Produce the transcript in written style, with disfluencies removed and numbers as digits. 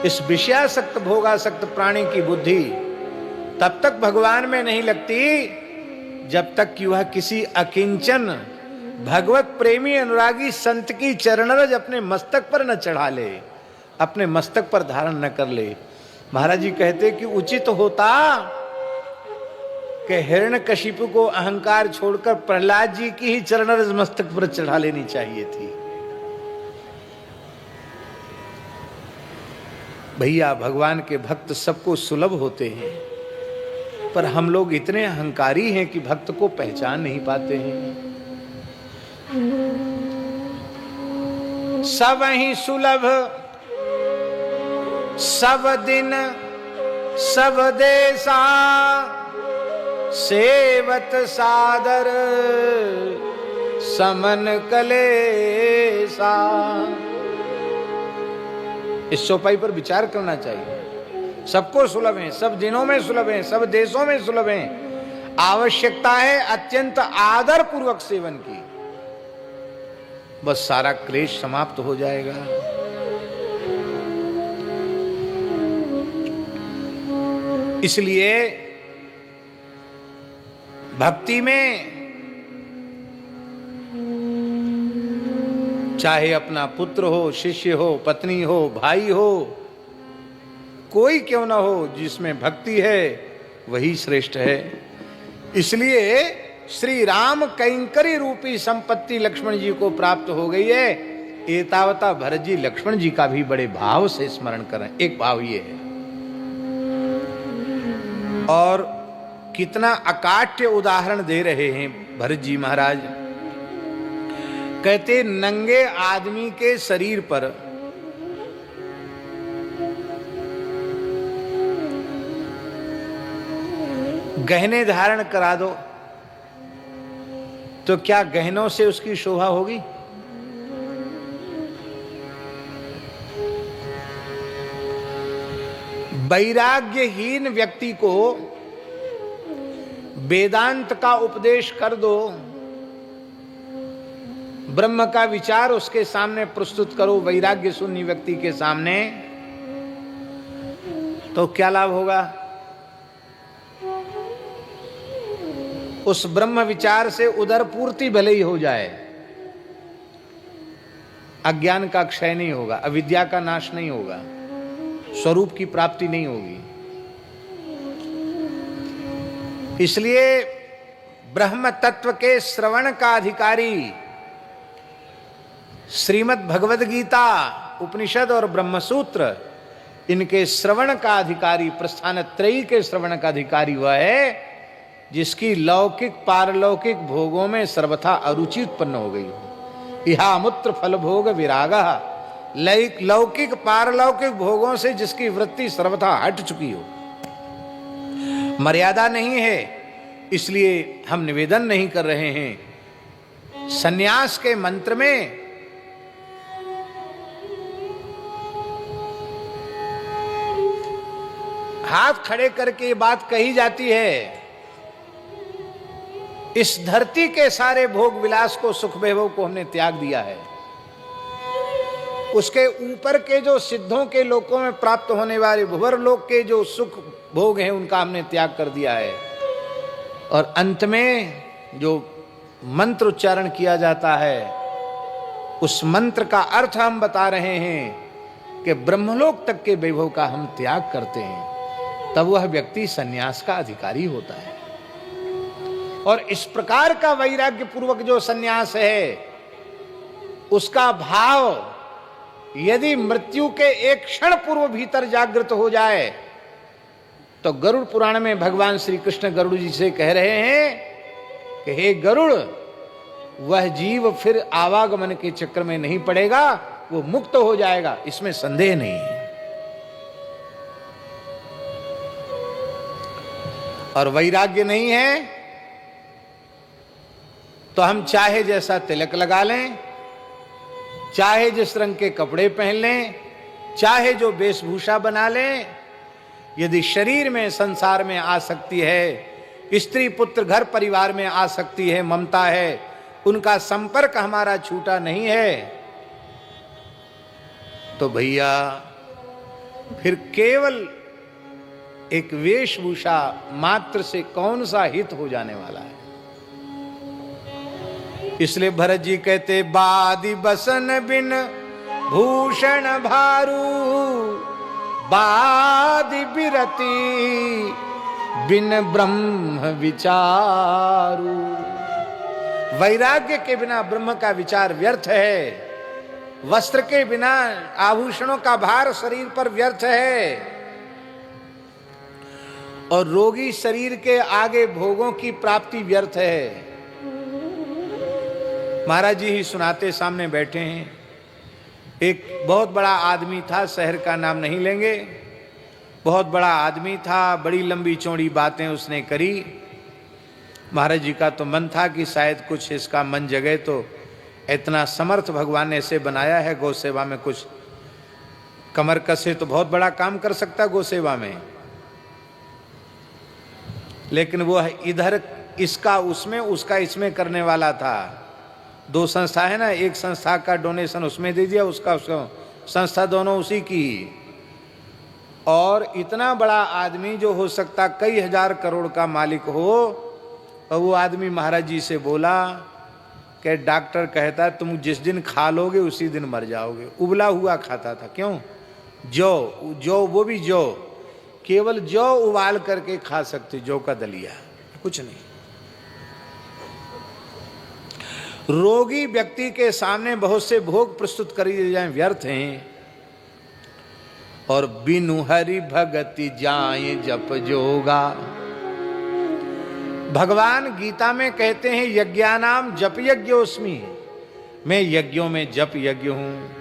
इस विषयासक्त भोगासक्त प्राणी की बुद्धि तब तक भगवान में नहीं लगती जब तक कि वह किसी अकिंचन भगवत प्रेमी अनुरागी संत की चरणरज अपने मस्तक पर न चढ़ा ले, अपने मस्तक पर धारण न कर ले। महाराज जी कहते कि उचित होता कि हिरण्यकशिपु को अहंकार छोड़कर प्रहलाद जी की ही चरणरज मस्तक पर चढ़ा लेनी चाहिए थी। भैया भगवान के भक्त सबको सुलभ होते हैं, पर हम लोग इतने अहंकारी हैं कि भक्त को पहचान नहीं पाते हैं। सब ही सुलभ सब दिन सब देशा, सेवत सादर समन कलेसा। इस चौपाई पर विचार करना चाहिए। सबको सुलभ है, सब दिनों में सुलभ है, सब देशों में सुलभ है। आवश्यकता है अत्यंत आदर पूर्वक सेवन की, बस सारा क्लेश समाप्त हो जाएगा। इसलिए भक्ति में चाहे अपना पुत्र हो, शिष्य हो, पत्नी हो, भाई हो, कोई क्यों ना हो, जिसमें भक्ति है वही श्रेष्ठ है। इसलिए श्री राम कैंकरी रूपी संपत्ति लक्ष्मण जी को प्राप्त हो गई है। एतावता भरत जी लक्ष्मण जी का भी बड़े भाव से स्मरण करें। एक भाव ये है, और कितना अकाट्य उदाहरण दे रहे हैं भरत जी महाराज। कहते नंगे आदमी के शरीर पर गहने धारण करा दो तो क्या गहनों से उसकी शोभा होगी? वैराग्यहीन व्यक्ति को वेदांत का उपदेश कर दो, ब्रह्म का विचार उसके सामने प्रस्तुत करो वैराग्य शून्य व्यक्ति के सामने, तो क्या लाभ होगा? उस ब्रह्म विचार से उदर पूर्ति भले ही हो जाए, अज्ञान का क्षय नहीं होगा, अविद्या का नाश नहीं होगा, स्वरूप की प्राप्ति नहीं होगी। इसलिए ब्रह्म तत्व के श्रवण का अधिकारी श्रीमद् भगवद गीता, उपनिषद और ब्रह्मसूत्र, इनके श्रवण का अधिकारी, प्रस्थान त्रयी के श्रवण का अधिकारी वह है जिसकी लौकिक पारलौकिक भोगों में सर्वथा अरुचि उत्पन्न हो गई हो। इहा मूत्र फल भोग विरागा, लौकिक पारलौकिक भोगों से जिसकी वृत्ति सर्वथा हट चुकी हो। मर्यादा नहीं है, इसलिए हम निवेदन नहीं कर रहे हैं। सन्यास के मंत्र में हाथ खड़े करके ये बात कही जाती है, इस धरती के सारे भोग विलास को, सुख वैभव को हमने त्याग दिया है। उसके ऊपर के जो सिद्धों के लोकों में प्राप्त होने वाले भुवर लोक के जो सुख भोग हैं उनका हमने त्याग कर दिया है। और अंत में जो मंत्र उच्चारण किया जाता है, उस मंत्र का अर्थ हम बता रहे हैं कि ब्रह्मलोक तक के वैभव का हम त्याग करते हैं, तब वह व्यक्ति सन्यास का अधिकारी होता है। और इस प्रकार का वैराग्य पूर्वक जो सन्यास है, उसका भाव यदि मृत्यु के एक क्षण पूर्व भीतर जागृत हो जाए, तो गरुड़ पुराण में भगवान श्री कृष्ण गरुड़ जी से कह रहे हैं कि हे गरुड़, वह जीव फिर आवागमन के चक्र में नहीं पड़ेगा, वो मुक्त हो जाएगा, इसमें संदेह नहीं है। और वैराग्य नहीं है तो हम चाहे जैसा तिलक लगा लें, चाहे जिस रंग के कपड़े पहन लें, चाहे जो वेशभूषा बना लें, यदि शरीर में संसार में आ सकती है, स्त्री पुत्र घर परिवार में आ सकती है, ममता है, उनका संपर्क हमारा छूटा नहीं है, तो भैया फिर केवल एक वेशभूषा मात्र से कौन सा हित हो जाने वाला है। इसलिए भरत जी कहते बादि बसन बिन भूषण भारू, बादि बिरति बिन ब्रह्म विचारू। वैराग्य के बिना ब्रह्म का विचार व्यर्थ है, वस्त्र के बिना आभूषणों का भार शरीर पर व्यर्थ है, और रोगी शरीर के आगे भोगों की प्राप्ति व्यर्थ है। महाराज जी ही सुनाते, सामने बैठे हैं। एक बहुत बड़ा आदमी था, शहर का नाम नहीं लेंगे, बहुत बड़ा आदमी था, बड़ी लंबी चौड़ी बातें उसने करी। महाराज जी का तो मन था कि शायद कुछ इसका मन जगे, तो इतना समर्थ भगवान ने ऐसे बनाया है, गौ सेवा में कुछ कमर कसे तो बहुत बड़ा काम कर सकता गौ सेवा में। लेकिन वो इधर इसका उसमें, उसका इसमें करने वाला था। दो संस्था है ना, एक संस्था का डोनेशन उसमें दे दिया, उसका संस्था दोनों उसी की। और इतना बड़ा आदमी जो हो सकता कई हजार करोड़ का मालिक हो, और वो आदमी महाराज जी से बोला कि डॉक्टर कहता तुम जिस दिन खा लोगे उसी दिन मर जाओगे। उबला हुआ खाता था। क्यों? जौ, वो भी जौ, केवल जौ उबाल करके खा सकते, जौ का दलिया, कुछ नहीं। रोगी व्यक्ति के सामने बहुत से भोग प्रस्तुत कर दिए जाएं, व्यर्थ हैं। और बिनु हरि भगति जाए जप जोगा। भगवान गीता में कहते हैं यज्ञानाम जप यज्ञोस्मि, मैं यज्ञों में जप यज्ञ हूं।